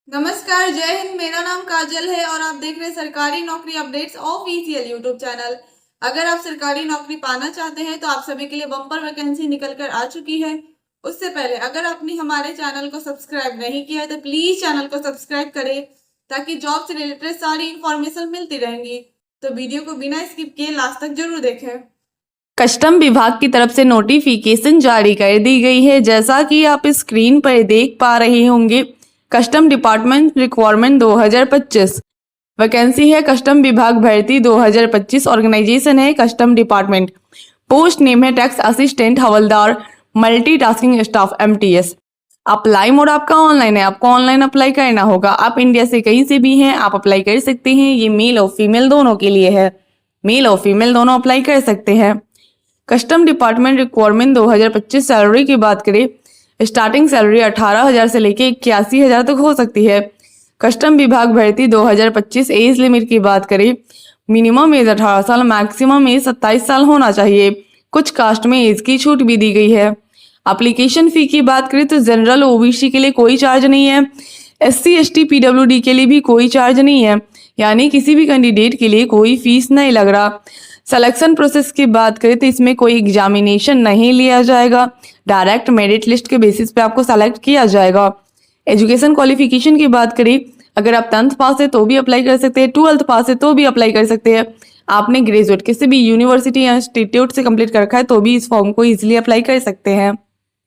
नमस्कार, जय हिंद। मेरा नाम काजल है और आप देख रहे हैं सरकारी नौकरी अपडेट्स ऑफिशियल यूट्यूब चैनल। अगर आप सरकारी नौकरी पाना चाहते हैं तो आप सभी के लिए बम्पर वैकेंसी निकल कर आ चुकी है। उससे पहले अगर आपने हमारे चैनल को सब्सक्राइब नहीं किया है तो प्लीज चैनल को सब्सक्राइब करें ताकि जॉब से रिलेटेड सारी इंफॉर्मेशन मिलती रहेंगी। तो वीडियो को बिना स्किप किए लास्ट तक जरूर देखें। कस्टम विभाग की तरफ से नोटिफिकेशन जारी कर दी गई है। जैसा कि आप स्क्रीन पर देख पा रहे होंगे, कस्टम डिपार्टमेंट रिक्वायरमेंट 2025 वैकेंसी है। कस्टम विभाग भर्ती 2025 ऑर्गेनाइजेशन है कस्टम डिपार्टमेंट। पोस्ट नेम है टैक्स असिस्टेंट हवलदार multitasking staff MTS। Apply mode आपका ऑनलाइन है, आपको ऑनलाइन अप्लाई करना होगा। आप इंडिया से कहीं से भी हैं, आप अप्लाई कर सकते हैं। ये मेल और फीमेल दोनों के लिए है, मेल और फीमेल दोनों अप्लाई कर सकते हैं। कस्टम डिपार्टमेंट रिक्वायरमेंट 2025 सैलरी की बात करें, स्टार्टिंग सैलरी 18,000 से लेके 81,000 तक हो सकती है। कस्टम विभाग भर्ती 2025 एज लिमिट की बात करें, मिनिमम एज 18 साल, मैक्सिमम एज 27 साल होना चाहिए। कुछ कास्ट में एज की छूट भी दी गई है। एप्लीकेशन फी की बात करें तो जनरल OBC के लिए कोई चार्ज नहीं है। SC ST PWD के लिए भी कोई चार्ज नहीं है, यानी किसी भी कैंडिडेट के लिए कोई फीस नहीं लग रहा। सिलेक्शन प्रोसेस की बात करें तो इसमें कोई एग्जामिनेशन नहीं लिया जाएगा, डायरेक्ट मेरिट लिस्ट के बेसिस पे आपको सेलेक्ट किया जाएगा। एजुकेशन क्वालिफिकेशन की बात करें, अगर आप 10th पास है तो भी अप्लाई कर सकते हैं, 12th पास है तो भी अप्लाई कर सकते हैं। आपने ग्रेजुएट किसी भी यूनिवर्सिटी या इंस्टीट्यूट से कंप्लीट कर रखा है तो भी इस फॉर्म को इजीली अप्लाई कर सकते हैं।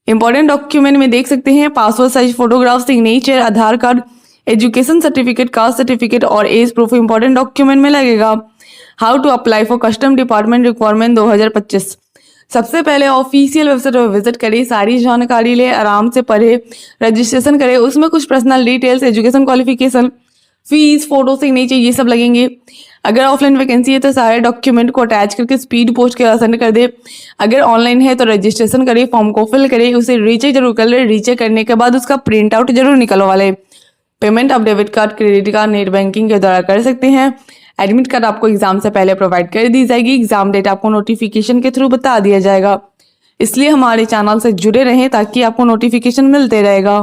इंपॉर्टेंट डॉक्यूमेंट में देख सकते हैं passport size photograph, signature, Aadhaar card, education certificate, caste certificate और एज प्रूफ इंपॉर्टेंट डॉक्यूमेंट में लगेगा। How to apply for custom department requirement 2025। सबसे पहले ऑफिशियल वेबसाइट पर विजिट करिए, सारी जानकारी ले, आराम से पढ़े, रजिस्ट्रेशन करें। उसमें कुछ personal details, education qualification, fees, photo, signature ये सब लगेंगे। अगर ऑफलाइन वैकेंसी है तो सारे डॉक्यूमेंट को अटैच करके स्पीड पोस्ट के सेंड कर दे। अगर ऑनलाइन है तो रजिस्ट्रेशन करें, फॉर्म को फिल करें, उसे रीचेक जरूर कर ले। रीचेक करने के बाद उसका प्रिंट आउट जरूर निकलवा ले। पेमेंट आप debit card, credit card, net banking के द्वारा कर सकते हैं। एडमिट कार्ड आपको एग्जाम से पहले प्रोवाइड कर दी जाएगी। एग्जाम डेट आपको नोटिफिकेशन के थ्रू बता दिया जाएगा। इसलिए हमारे चैनल से जुड़े रहें ताकि आपको नोटिफिकेशन मिलते रहेगा।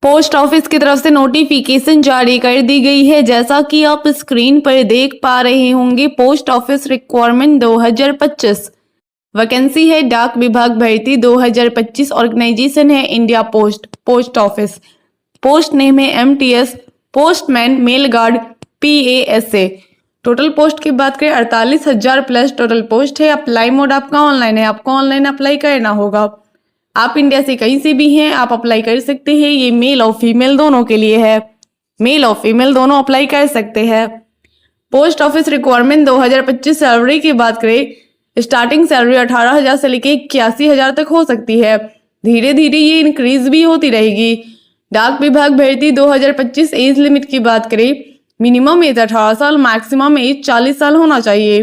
पोस्ट ऑफिस की तरफ से नोटिफिकेशन जारी कर दी गई है। जैसा कि आप स्क्रीन पर देख पा रहे होंगे, पोस्ट ऑफिस रिक्वायरमेंट 2025 वैकेंसी है। डाक विभाग भर्ती 2025 ऑर्गेनाइजेशन है India post office. Post name है MTS postman mail guard PASA। Total post की बात करें 48,000 प्लस टोटल पोस्ट है। अप्लाई मोड आपका ऑनलाइन है, आपको ऑनलाइन अप्लाई करना होगा। आप इंडिया से कहीं से भी हैं, आप अप्लाई कर सकते हैं। ये मेल और फीमेल दोनों के लिए है, मेल और फीमेल दोनों अप्लाई कर सकते हैं। पोस्ट ऑफिस रिक्वायरमेंट 2025 सैलरी की बात करें, स्टार्टिंग सैलरी 18,000 से लेके 81,000 तक हो सकती है। धीरे धीरे ये इंक्रीज भी होती रहेगी। डाक विभाग भर्ती 2025 एज लिमिट की बात करें, मिनिमम एज 18 साल, मैक्सिमम एज 40 साल होना चाहिए।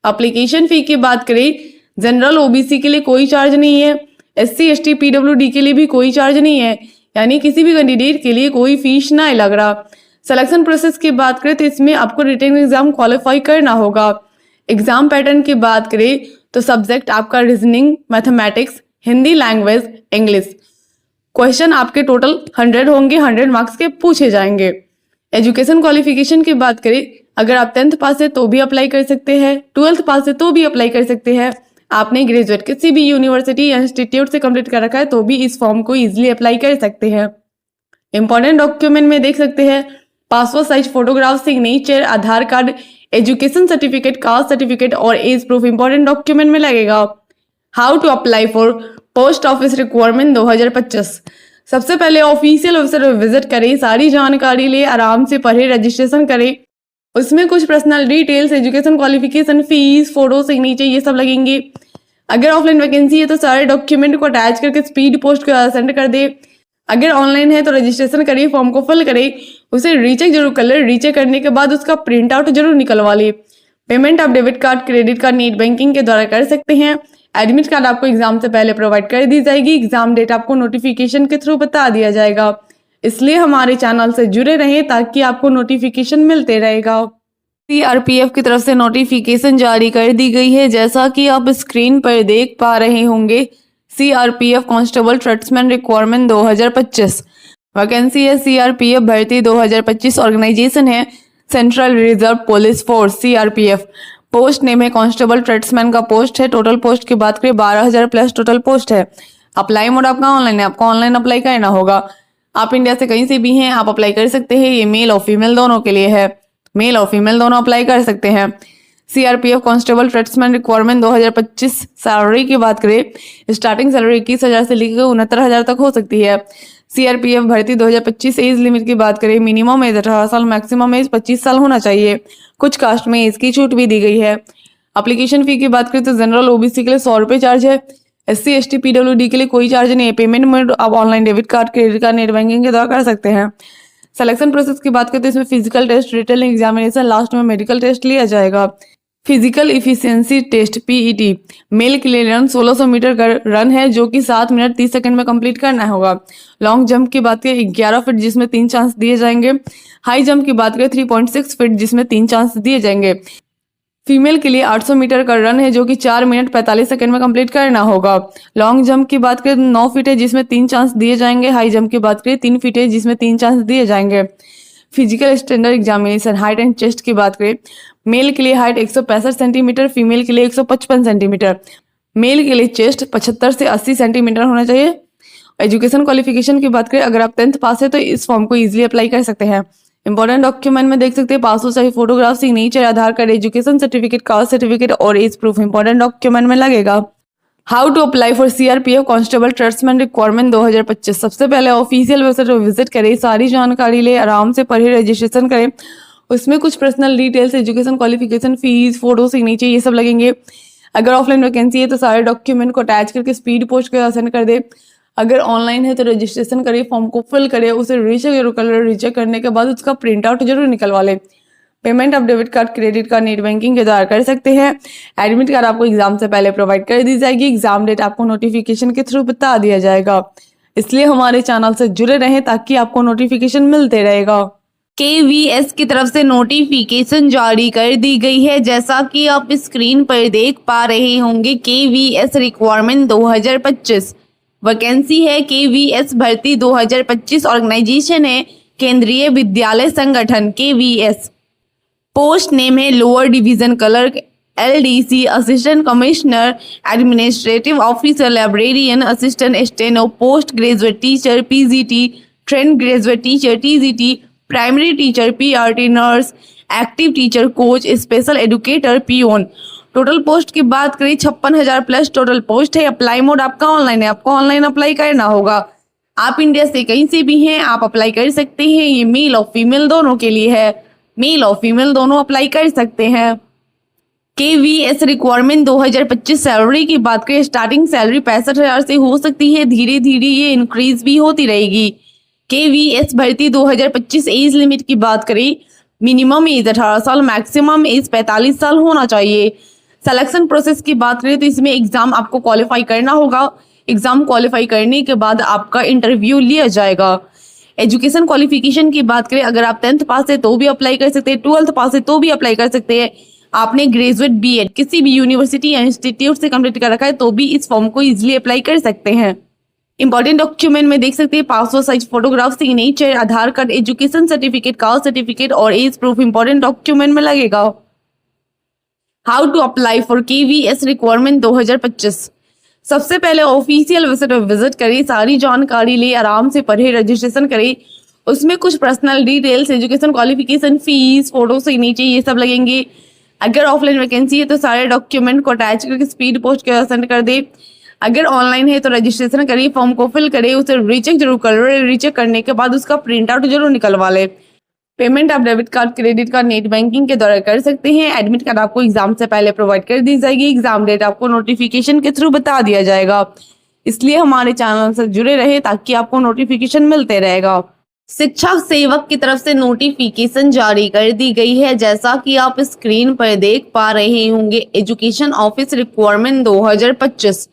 एप्लीकेशन फी की बात करें, जनरल OBC के लिए कोई चार्ज नहीं है, SC ST PWD के लिए भी कोई चार्ज नहीं है, यानी किसी भी कैंडिडेट के लिए कोई फीस ना लग रहा। सिलेक्शन प्रोसेस की बात करें तो इसमें आपको रिटन एग्जाम क्वालिफाई करना होगा। एग्जाम पैटर्न की बात करें तो सब्जेक्ट आपका reasoning, mathematics, Hindi language, English. Question आपके टोटल 100 होंगे, 100 मार्क्स के पूछे जाएंगे। एजुकेशन क्वालिफिकेशन की बात करें, अगर आप 10th पास है तो भी अप्लाई कर सकते हैं, 12th पास है तो भी अप्लाई कर सकते हैं। आपने ग्रेजुएट किसी भी यूनिवर्सिटी या इंस्टीट्यूट से कंप्लीट कर रखा है तो भी इस फॉर्म को इजीली अप्लाई कर सकते हैं। इंपॉर्टेंट डॉक्यूमेंट में देख सकते हैं passport size photograph, signature, Aadhaar card, education certificate, caste certificate और एज प्रूफ इंपॉर्टेंट डॉक्यूमेंट में लगेगा। How to apply for post office requirement 2025। सबसे पहले ऑफिशियल वेबसाइट पर विजिट करें, सारी जानकारी ले, आराम से पढ़े, रजिस्ट्रेशन करें। उसमें कुछ personal details, education qualification, fees, photo, signature ये सब लगेंगे। अगर ऑफलाइन वैकेंसी है तो सारे डॉक्यूमेंट को अटैच करके स्पीड पोस्ट को सेंड कर दे। अगर ऑनलाइन है तो रजिस्ट्रेशन करिए, फॉर्म को फिल करें, उसे रीचेक जरूर कर ले। रीचेक करने के बाद उसका प्रिंट आउट जरूर निकलवा ले। पेमेंट आप debit card, credit card, net banking के द्वारा कर सकते हैं। एडमिट कार्ड आपको एग्जाम से पहले प्रोवाइड कर दी जाएगी। एग्जाम डेट आपको नोटिफिकेशन के थ्रू बता दिया जाएगा। इसलिए हमारे चैनल से जुड़े रहें ताकि आपको नोटिफिकेशन मिलते रहेगा। CRPF की तरफ से नोटिफिकेशन जारी कर दी गई है। जैसा कि आप स्क्रीन पर देख पा रहे होंगे, CRPF constable tradesman requirement 2025 vacancy है सीआरपीएफ भर्ती 2025, ऑर्गेनाइजेशन है central reserve police force CRPF. Post name है कांस्टेबल ट्रेड्समैन का पोस्ट है। टोटल पोस्ट की बात करें 12,000 प्लस टोटल पोस्ट है। अप्लाई मोड आपका ऑनलाइन है, आपको ऑनलाइन अप्लाई करना होगा। आप इंडिया से कहीं से भी हैं आप अप्लाई कर सकते हैं। ये मेल और फीमेल दोनों के लिए है, मेल और फीमेल दोनों अप्लाई कर सकते हैं। CRPF constable tradesman requirement 2025। Salary की बात करें स्टार्टिंग सैलरी 21,000 से लेकर 69,000 तक हो सकती है। सीआरपीएफ भर्ती 2025। एज लिमिट की बात करें मिनिमम एज 18 साल, मैक्सिमम एज 25 साल होना चाहिए। कुछ कास्ट में एज की छूट भी दी गई है। एप्लीकेशन फी की बात करें तो जनरल ओबीसी के लिए 100 रुपये चार्ज है। SC ST PWD के लिए कोई चार्ज नहीं है। पेमेंट मोड आप online debit card, credit card, net banking के द्वारा कर सकते हैं। सिलेक्शन प्रोसेस की बात करते हैं इसमें physical test, written examination, last में मेडिकल टेस्ट लिया जाएगा। Physical efficiency test PET male के लिए रन 1600 मीटर का रन है जो कि 7 मिनट 30 सेकंड में कंप्लीट करना होगा। लॉन्ग जंप की बात करें 11 फीट जिसमें 3 चांस दिए जाएंगे। हाई जंप की बात करें 3.6 फीट जिसमें 3 चांस दिए जाएंगे। फीमेल के लिए 800 मीटर का रन है जो कि 4 मिनट 45 सेकंड में कंप्लीट करना होगा। लॉन्ग जंप की बात करें 9 फीट है जिसमें 3 चांस दिए जाएंगे। हाई जंप की बात करें 3 फीट है जिसमें 3 चांस दिए जाएंगे। Physical standard examination height and chest की बात करें मेल के लिए हाइट 165 सेंटीमीटर, फीमेल के लिए 155 सेंटीमीटर। मेल के लिए चेस्ट 75 से 80 सेंटीमीटर होना चाहिए। एजुकेशन क्वालिफिकेशन की बात करें अगर आप 10th पास है तो इस फॉर्म को इजीली अप्लाई कर सकते हैं। इंपॉर्टेंट डॉक्यूमेंट में देख सकते हैं passport size photograph, signature, Aadhaar card, education certificate, caste certificate और एज प्रूफ इंपॉर्टेंट डॉक्यूमेंट में लगेगा। How to apply for CRPF constable tradesman requirement 2025। सबसे पहले ऑफिशियल वेबसाइट पर विजिट करें, सारी जानकारी ले, आराम से पढ़े, रजिस्ट्रेशन करें। उसमें कुछ personal details, education qualification, fees, photo, signature ये सब लगेंगे। अगर ऑफलाइन वैकेंसी है तो सारे डॉक्यूमेंट को अटैच करके स्पीड पोस्ट के सेंड कर दे। अगर ऑनलाइन है तो रजिस्ट्रेशन करें, फॉर्म को फिल करें, उसे रीचेक करने के बाद उसका प्रिंट आउट जरूर निकलवा लें। पेमेंट आप debit card, credit card, net banking के द्वारा कर सकते हैं। एडमिट कार्ड आपको एग्जाम से पहले प्रोवाइड कर दी जाएगी। एग्जाम डेट आपको नोटिफिकेशन के थ्रू बता दिया जाएगा। इसलिए हमारे चैनल से जुड़े रहें ताकि आपको नोटिफिकेशन मिलते रहेगा। KVS की तरफ से नोटिफिकेशन जारी कर दी गई है जैसा कि आप स्क्रीन पर देख पा रहे होंगे। KVS रिक्वायरमेंट 2025 वैकेंसी है। KVS भर्ती 2025, ऑर्गेनाइजेशन है केंद्रीय Vidyalaya Sangathan KVS। Post name है lower division clerk, LDC, assistant commissioner, administrative officer, librarian, assistant steno, post graduate teacher PGT, trained graduate teacher TGT, primary teacher PRT, nurse, active teacher, coach, special educator, peon. Total post की बात करें 56,000 plus total post है। Apply mode आपका online है, आपको online apply करना होगा। आप इंडिया से कहीं से भी हैं आप अप्लाई कर सकते हैं। ये मेल और फीमेल दोनों के लिए है, मेल और फीमेल दोनों अप्लाई कर सकते हैं। KVS रिक्वायरमेंट 2025 सैलरी की बात करें स्टार्टिंग सैलरी 65,000 से हो सकती है, धीरे धीरे ये इंक्रीज भी होती रहेगी। KVS भर्ती 2025। एज लिमिट की बात करें मिनिमम एज 18 साल, मैक्सिमम एज 45 साल होना चाहिए। सिलेक्शन प्रोसेस की बात करें तो इसमें एग्जाम आपको क्वालिफाई करना होगा। एग्जाम क्वालिफाई करने के बाद आपका इंटरव्यू लिया जाएगा। एजुकेशन क्वालिफिकेशन की बात करें अगर आप 10th पास है तो भी अप्लाई कर सकते हैं, 12th पास है तो भी अप्लाई कर सकते हैं। आपने ग्रेजुएट BEd किसी भी यूनिवर्सिटी या इंस्टीट्यूट से कंप्लीट कर रखा है तो भी इस फॉर्म को इजीली अप्लाई कर सकते हैं। इंपॉर्टेंट डॉक्यूमेंट में देख सकते हैं passport size photograph, signature, Aadhaar card, education certificate, caste certificate और एज प्रूफ इंपॉर्टेंट डॉक्यूमेंट में लगेगा। How to apply for KVS requirement 2025। सबसे पहले ऑफिशियल वेबसाइट पर विजिट करें, सारी जानकारी ले, आराम से पढ़े, रजिस्ट्रेशन करें। उसमें कुछ personal details, education qualification, fees, photo, signature ये सब लगेंगे। अगर ऑफलाइन वैकेंसी है तो सारे डॉक्यूमेंट को अटैच करके स्पीड पोस्ट के सेंड कर दे। अगर ऑनलाइन है तो रजिस्ट्रेशन करिए, फॉर्म को फिल करें, उसे रीचेक जरूर करें। रीचेक करने के बाद उसका प्रिंट आउट जरूर निकलवा ले। पेमेंट आप debit card, credit card, net banking के द्वारा कर सकते हैं। एडमिट कार्ड आपको एग्जाम से पहले प्रोवाइड कर दी जाएगी। एग्जाम डेट आपको नोटिफिकेशन के थ्रू बता दिया जाएगा। इसलिए हमारे चैनल से जुड़े रहे ताकि आपको नोटिफिकेशन मिलते रहेगा। शिक्षा सेवक की तरफ से नोटिफिकेशन जारी कर दी गई है जैसा कि आप स्क्रीन पर देख पा रहे होंगे। एजुकेशन ऑफिस रिक्वायरमेंट 2025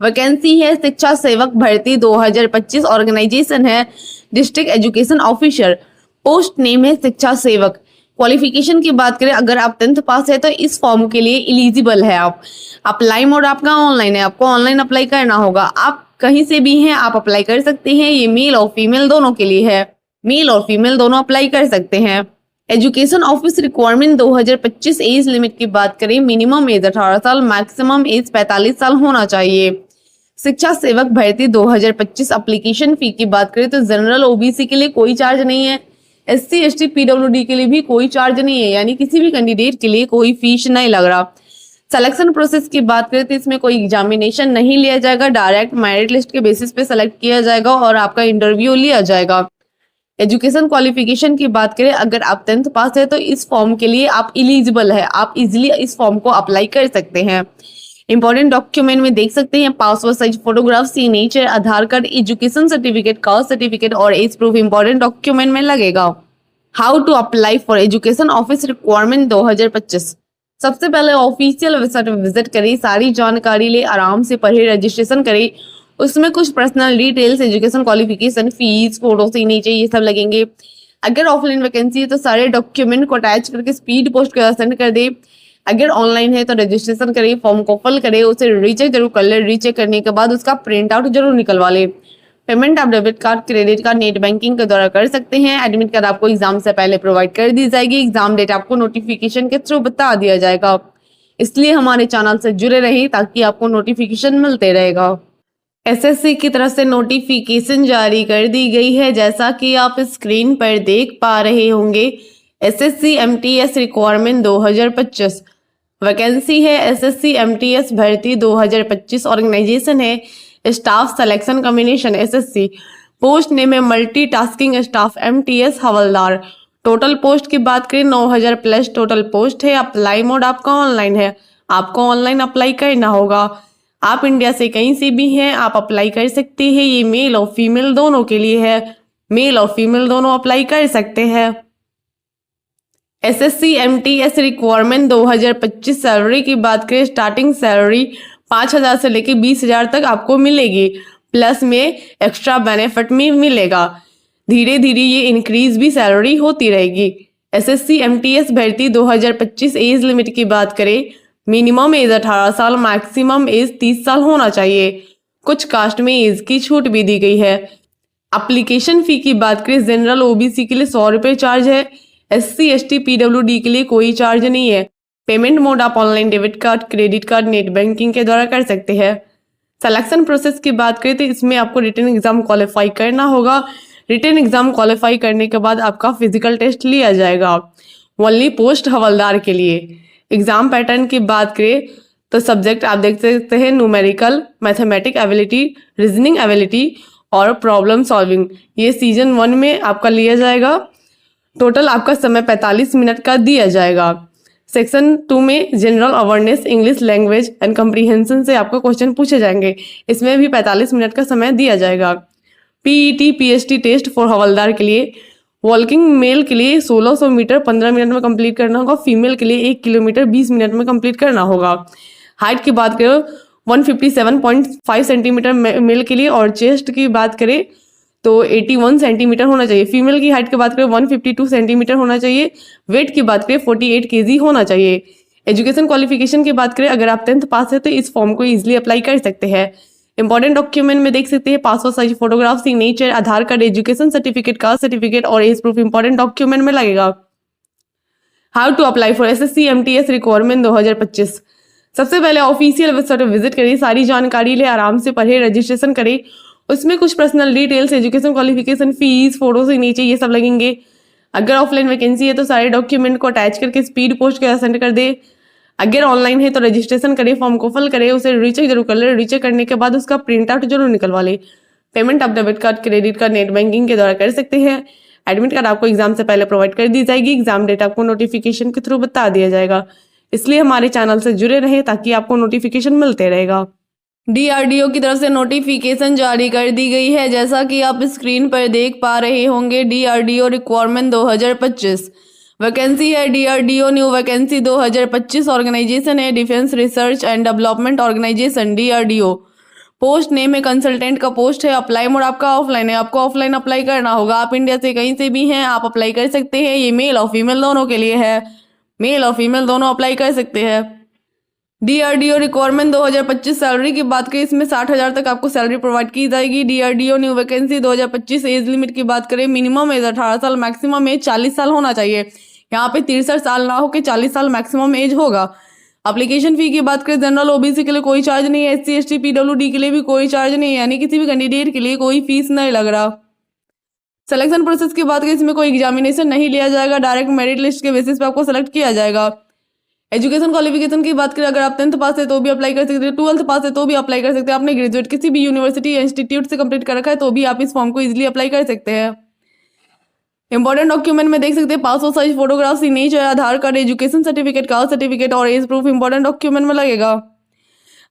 वैकेंसी है शिक्षा सेवक भर्ती 2025, ऑर्गेनाइजेशन है district education officer. Post name है शिक्षा सेवक। क्वालिफिकेशन की बात करें अगर आप 10th पास है तो इस फॉर्म के लिए एलिजिबल है आप। अप्लाई मोड आपका ऑनलाइन है, आपको ऑनलाइन अप्लाई करना होगा। आप कहीं से भी हैं आप अप्लाई कर सकते हैं। ये मेल और फीमेल दोनों के लिए है। मेल और फीमेल दोनों अप्लाई कर सकते हैं। Education office requirement 2025 age limit की बात करें, मिनिमम एज 18 साल, मैक्सिमम एज 45 साल होना चाहिए। शिक्षा सेवक भर्ती 2025 एप्लीकेशन फी की बात करें तो जनरल ओबीसी के लिए कोई चार्ज नहीं है, एससी एसटी पीडब्ल्यूडी के लिए भी कोई चार्ज नहीं है, यानी किसी भी कैंडिडेट के लिए कोई फीस नहीं लग रहा। सिलेक्शन प्रोसेस की बात करें तो इसमें कोई एग्जामिनेशन नहीं लिया जाएगा, डायरेक्ट मेरिट लिस्ट के बेसिस पे सेलेक्ट किया जाएगा और आपका इंटरव्यू लिया जाएगा। एजुकेशन क्वालिफिकेशन की बात करें, अगर आप 10th पास है तो इस फॉर्म के लिए आप इलिजिबल है, आप इजिली इस फॉर्म को अप्लाई कर सकते हैं। इंपॉर्टेंट डॉक्यूमेंट में देख सकते हैं passport size photograph, signature, Aadhaar card, education certificate, caste certificate और एज प्रूफ इंपॉर्टेंट डॉक्यूमेंट में लगेगा। How to apply for education office requirement 2025। सबसे पहले ऑफिशियल वेबसाइट पर विजिट करें, सारी जानकारी ले, आराम से पढ़े, रजिस्ट्रेशन करें। उसमें कुछ personal details, education qualification, fees, photo, signature ये सब लगेंगे। अगर ऑफलाइन वैकेंसी है तो सारे डॉक्यूमेंट को अटैच करके स्पीड पोस्ट कर सेंड कर दे। अगर ऑनलाइन है तो रजिस्ट्रेशन करें, फॉर्म को फिल करें, उसे रीचेक जरूर कर ले। रीचेक करने के बाद उसका प्रिंट आउट जरूर निकलवा ले। पेमेंट आप debit card, credit card, net banking के द्वारा कर सकते हैं। एडमिट कार्ड आपको एग्जाम से पहले प्रोवाइड कर दी जाएगी। एग्जाम डेट आपको नोटिफिकेशन के थ्रू बता दिया जाएगा। इसलिए हमारे चैनल से जुड़े रहिए ताकि आपको नोटिफिकेशन मिलते रहेगा। एसएससी की तरफ से नोटिफिकेशन जारी कर दी गई है, जैसा कि आप स्क्रीन पर देख पा रहे होंगे। एसएससी एमटीएस रिक्वायरमेंट 2025 वैकेंसी है। एसएससी एमटीएस भर्ती 2025 ऑर्गेनाइजेशन है staff selection commission SSC. Post name है मल्टीटास्किंग स्टाफ एमटीएस हवलदार। टोटल पोस्ट की बात करें 9000 प्लस टोटल पोस्ट है। अप्लाई मोड आपका ऑनलाइन है, आपको ऑनलाइन अप्लाई करना होगा। आप इंडिया से कहीं से भी हैं आप अप्लाई कर सकते हैं। ये मेल और फीमेल दोनों के लिए है, मेल और फीमेल दोनों अप्लाई कर सकते हैं। एसएससी एमटीएस रिक्वायरमेंट 2025 सैलरी की बात करें, स्टार्टिंग सैलरी 5000 से लेके 20,000 तक आपको मिलेगी, प्लस में एक्स्ट्रा बेनिफिट में मिलेगा। धीरे धीरे ये इंक्रीज भी सैलरी होती रहेगी। एसएससी एमटीएस भर्ती 2025 एज लिमिट की बात करें, मिनिमम एज 18 साल, मैक्सिमम एज 30 साल होना चाहिए। कुछ कास्ट में एज की छूट भी दी गई है। एप्लीकेशन फी की बात करें, जनरल ओबीसी के लिए 100 रुपये चार्ज है, एससी एसटी पीडब्ल्यूडी के लिए कोई चार्ज नहीं है। पेमेंट मोड आप online debit card, credit card, net banking के द्वारा कर सकते हैं। सिलेक्शन प्रोसेस की बात करें तो इसमें आपको रिटन एग्जाम क्वालिफाई करना होगा। रिटन एग्जाम क्वालिफाई करने के बाद आपका फिजिकल टेस्ट लिया जाएगा, ओनली पोस्ट हवलदार के लिए। एग्जाम पैटर्न की बात करें तो सब्जेक्ट आप देख सकते हैं numerical, mathematic ability, reasoning ability और प्रॉब्लम सॉल्विंग। ये सीजन 1 में आपका लिया जाएगा। टोटल आपका समय 45 मिनट का दिया जाएगा। सेक्शन 2 में general awareness, English language and comprehension से आपको क्वेश्चन पूछे जाएंगे, इसमें भी 45 मिनट का समय दिया जाएगा। पीईटी पीएचटी टेस्ट फॉर हवलदार के लिए वॉकिंग मेल के लिए 1600 मीटर 15 मिनट में कंप्लीट करना होगा, फीमेल के लिए 1 किलोमीटर 20 मिनट में कंप्लीट करना होगा। हाइट की बात करें 157.5 सेंटीमीटर मेल के लिए और चेस्ट की बात करें तो 81 सेंटीमीटर होना चाहिए। फीमेल की हाइट की बात करें 152 सेंटीमीटर होना चाहिए। वेट की बात करें 48 केजी होना चाहिए। एजुकेशन क्वालिफिकेशन की बात करें, अगर आप 10th पास है तो इस फॉर्म को इजीली अप्लाई कर सकते हैं। इंपॉर्टेंट डॉक्यूमेंट में देख सकते हैं passport size photograph, signature, Aadhaar card, education certificate, caste certificate और एज प्रूफ इंपॉर्टेंट डॉक्यूमेंट में लगेगा। How to apply for SSC MTS requirement 2025। सबसे पहले ऑफिशियल वेबसाइट पर विजिट करें, सारी जानकारी ले, आराम से पढ़े, रजिस्ट्रेशन करें। उसमें कुछ personal details, education qualification, fees, photo, signature ये सब लगेंगे। अगर ऑफलाइन वैकेंसी है तो सारे डॉक्यूमेंट को अटैच करके स्पीड पोस्ट के सेंड कर दे। अगर ऑनलाइन है तो रजिस्ट्रेशन करें, फॉर्म को फिल करें, उसे रीचेक जरूर कर ले। रीचेक करने के बाद उसका प्रिंट आउट जरूर निकलवा ले। पेमेंट आप debit card, credit card, net banking के द्वारा कर सकते हैं। एडमिट कार्ड आपको एग्जाम से पहले प्रोवाइड कर दी जाएगी। एग्जाम डेट आपको नोटिफिकेशन के थ्रू बता दिया जाएगा। इसलिए हमारे चैनल से जुड़े रहें ताकि आपको नोटिफिकेशन मिलते रहेगा। डीआरडीओ की तरफ से नोटिफिकेशन जारी कर दी गई है, जैसा कि आप स्क्रीन पर देख पा रहे होंगे। डीआरडीओ रिक्वायरमेंट 2025 वैकेंसी है। डीआरडीओ न्यू वैकेंसी 2025 ऑर्गेनाइजेशन है defence research and development organisation DRDO. Post name है कंसल्टेंट का पोस्ट है। अप्लाई मोड आपका ऑफलाइन है, आपको ऑफलाइन अप्लाई करना होगा। आप इंडिया से कहीं से भी हैं आप अप्लाई कर सकते हैं। ये मेल और फीमेल दोनों के लिए है, मेल और फीमेल दोनों अप्लाई कर सकते हैं। DRDO रिक्वायरमेंट 2025 सैलरी की बात करें, इसमें 60,000 तक आपको सैलरी प्रोवाइड की जाएगी। DRDO new vacancy 2025 age limit की बात करें, मिनिमम एज 18 साल, मैक्सिमम एज 40 साल होना चाहिए। यहाँ पे 63 साल ना हो के 40 साल मैक्सिमम एज होगा। एप्लीकेशन फी की बात करें, जनरल OBC के लिए कोई चार्ज नहीं है, SC ST PWD के लिए भी कोई चार्ज नहीं है, यानी किसी भी कैंडिडेट के लिए कोई फीस नहीं लग रहा। सिलेक्शन प्रोसेस की बात करें, इसमें कोई एग्जामिनेशन नहीं लिया जाएगा, डायरेक्ट मेरिट लिस्ट के बेसिस पे आपको सेलेक्ट किया जाएगा। एजुकेशन क्वालिफिकेशन की बात करें, अगर आप 10th पास है तो भी अप्लाई कर सकते हैं, 12th पास है तो भी अप्लाई कर सकते हैं, आपने ग्रेजुएट किसी भी यूनिवर्सिटी या इंस्टीट्यूट से कंप्लीट कर रखा है तो भी आप इस फॉर्म को इजीली अप्लाई कर सकते हैं। इंपॉर्टेंट डॉक्यूमेंट में देख सकते हैं passport size photograph, signature, Aadhaar card, education certificate, caste certificate और एज प्रूफ इंपॉर्टेंट डॉक्यूमेंट में लगेगा।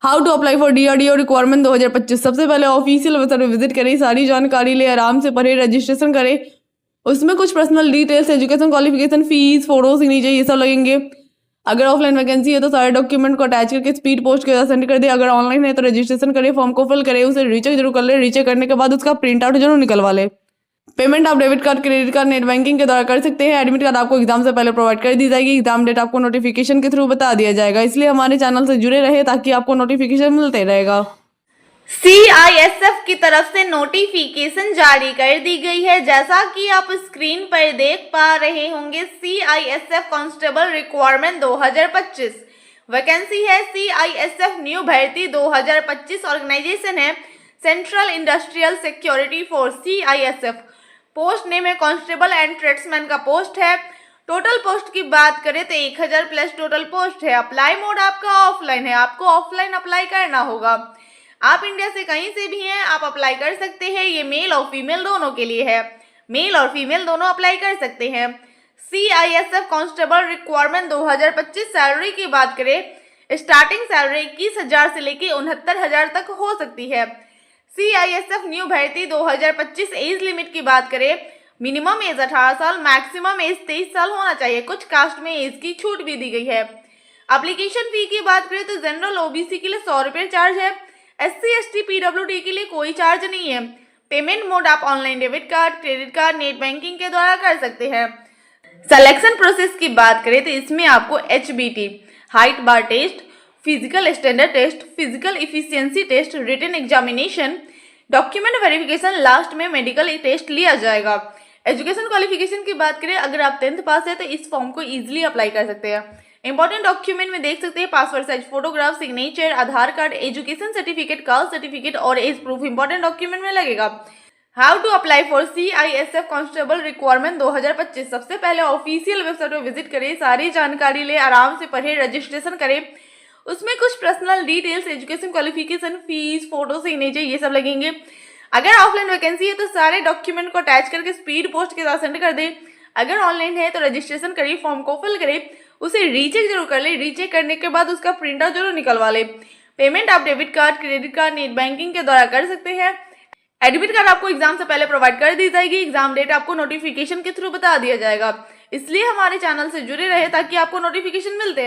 How to apply for DRDO requirement 2025। सबसे पहले ऑफिशियल वेबसाइट पर विजिट करें, सारी जानकारी ले, आराम से पढ़े, रजिस्ट्रेशन करें। उसमें कुछ personal details, education qualification, fees, photo, signature ये सब लगेंगे। अगर ऑफलाइन वैकेंसी है तो सारे डॉक्यूमेंट को अटैच करके स्पीड पोस्ट के साथ सेंड कर दे। अगर ऑनलाइन है तो रजिस्ट्रेशन करें, फॉर्म को फिल करें, उसे रीचेक जरूर कर ले। रीचेक करने के बाद उसका प्रिंट आउट जरूर निकलवा ले। पेमेंट आप debit card, credit card, net banking के द्वारा कर सकते हैं। एडमिट कार्ड आपको एग्जाम से पहले प्रोवाइड कर दी जाएगी। एग्जाम डेट आपको नोटिफिकेशन के थ्रू बता दिया जाएगा, इसलिए हमारे चैनल से जुड़े रहे ताकि आपको नोटिफिकेशन मिलते रहेगा। CISF की तरफ से नोटिफिकेशन जारी कर दी गई है। जैसा कि आप स्क्रीन पर देख पा रहे होंगे, CISF कांस्टेबल रिक्वायरमेंट 2025 वैकेंसी है। CISF न्यू भर्ती 2025 ऑर्गेनाइजेशन है central industrial security force CISF। Post name है कांस्टेबल एंड ट्रेड्समैन का पोस्ट है। टोटल पोस्ट की बात करें तो 1000 प्लस टोटल पोस्ट है। अप्लाई मोड आपका ऑफलाइन है, आपको ऑफलाइन अप्लाई करना होगा। आप इंडिया से कहीं से भी हैं, आप अप्लाई कर सकते हैं। ये मेल और फीमेल दोनों के लिए है, मेल और फीमेल दोनों अप्लाई कर सकते हैं। CISF कांस्टेबल रिक्वायरमेंट 2025 सैलरी की बात करें, स्टार्टिंग सैलरी 21,000 से लेकर 69,000 तक हो सकती है। CISF न्यू भर्ती 2025 एज लिमिट की बात करें, मिनिमम एज 18 साल, मैक्सिमम एज 23 साल होना चाहिए। कुछ कास्ट में एज की छूट भी दी गई है। एप्लीकेशन फी की बात करें तो जनरल OBC के लिए 100 रुपये चार्ज है। SC ST PWD के लिए कोई चार्ज नहीं है। पेमेंट मोड आप online debit card, credit card, net banking के द्वारा कर सकते हैं। सिलेक्शन प्रोसेस की बात करें तो इसमें आपको HBT height bar test, physical standard test, physical efficiency test, written examination, document verification, last में मेडिकल टेस्ट लिया जाएगा। एजुकेशन क्वालिफिकेशन की बात करें, अगर आप 10th पास है तो इस फॉर्म को इजीली अप्लाई कर सकते हैं। इंपॉर्टेंट डॉक्यूमेंट में देख सकते हैं passport size photograph, signature, Aadhaar card, education certificate, caste certificate और एज प्रूफ इंपॉर्टेंट डॉक्यूमेंट में लगेगा। How to apply for CISF constable requirement 2025। सबसे पहले ऑफिशियल वेबसाइट पर विजिट करें, सारी जानकारी ले, आराम से पढ़े, रजिस्ट्रेशन करें। उसमें कुछ personal details, education qualification, fees, photo, signature ये सब लगेंगे। अगर ऑफलाइन वैकेंसी है तो सारे डॉक्यूमेंट को अटैच करके स्पीड पोस्ट के साथ सेंड कर दें। अगर ऑनलाइन है तो रजिस्ट्रेशन करिए, फॉर्म को फिल करें, उसे रीचेक जरूर कर ले। रीचेक करने के बाद उसका प्रिंट आउट जरूर निकलवा ले। पेमेंट आप debit card, credit card, net banking के द्वारा कर सकते हैं। एडमिट कार्ड आपको एग्जाम से पहले प्रोवाइड कर दी जाएगी। एग्जाम डेट आपको नोटिफिकेशन के थ्रू बता दिया जाएगा, इसलिए हमारे चैनल से जुड़े रहे ताकि आपको नोटिफिकेशन मिलते हैं।